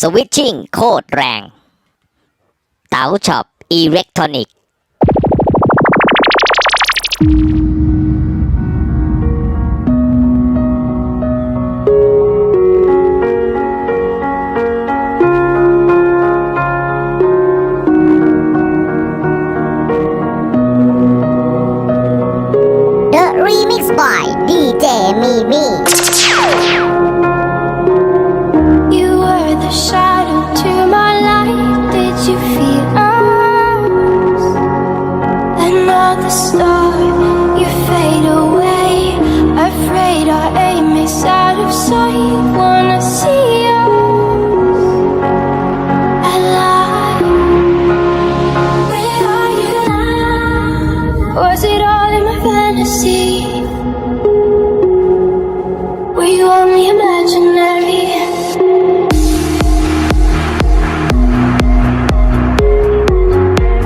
สวิตชิ่งโคตรแรงเต๋าช็อปอิเล็กทรอนิกส์Remix by DJ Mimi. You were the shadow to my light. Did you feel us? Another star, you fade away. Afraid our aim is out of sight. Wanna see us alive. Where are you now? Was it all in my fantasy? Were you only imaginary?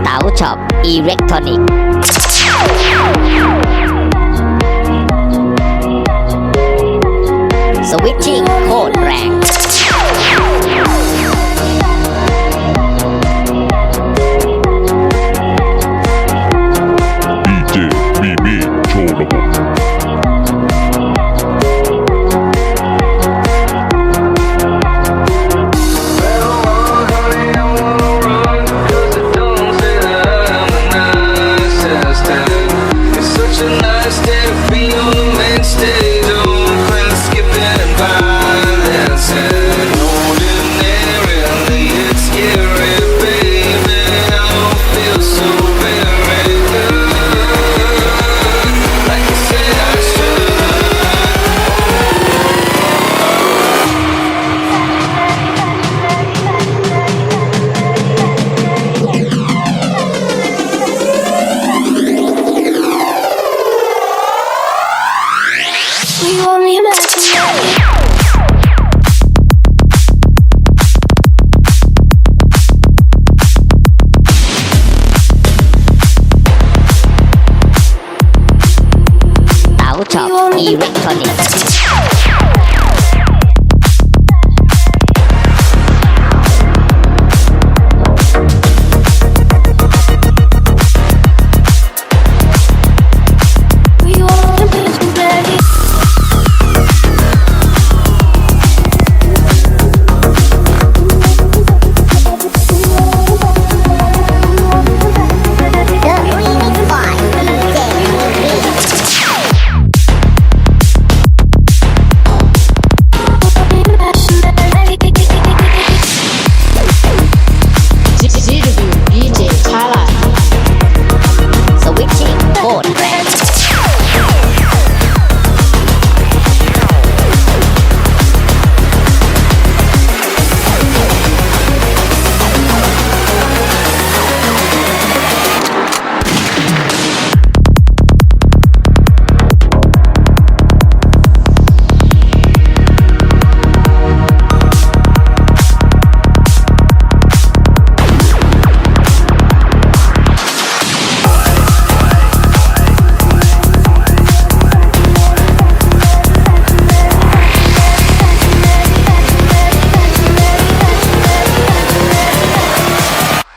Tao Shop Electronic Switching โคตรแรง DJ Mimi โชว์ระบบ Were you only imaginary? Tao Shop Electronic Were you only imaginary? The remix by DJ Mimi. DJ Thailand Switching โคตรแรง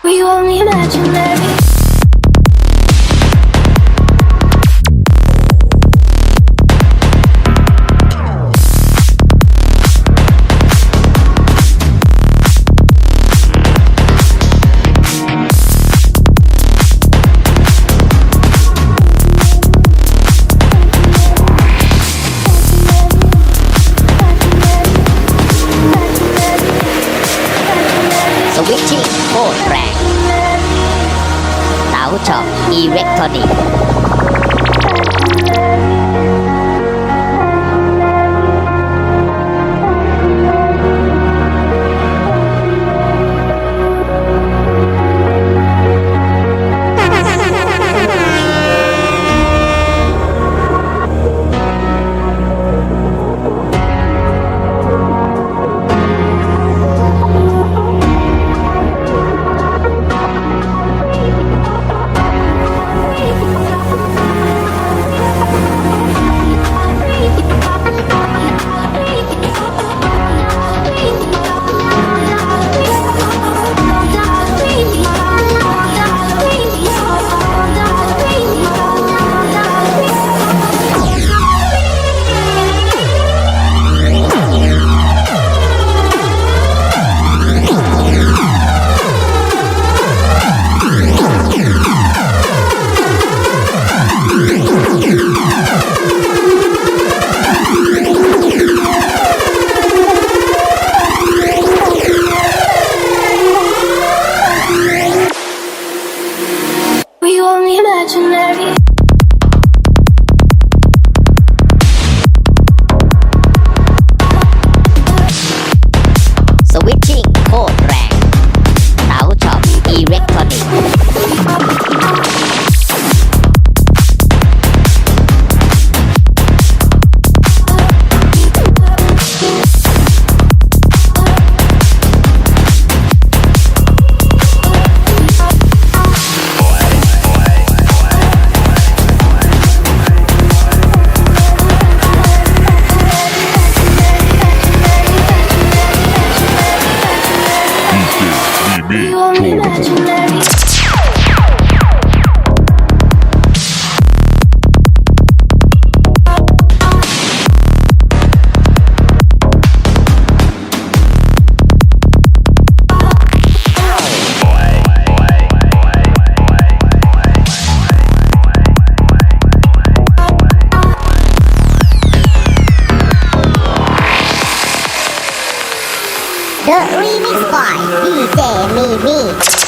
Were you only imaginary? Switching โคตรแรง Tao Shop Electronic by DJ Mimi.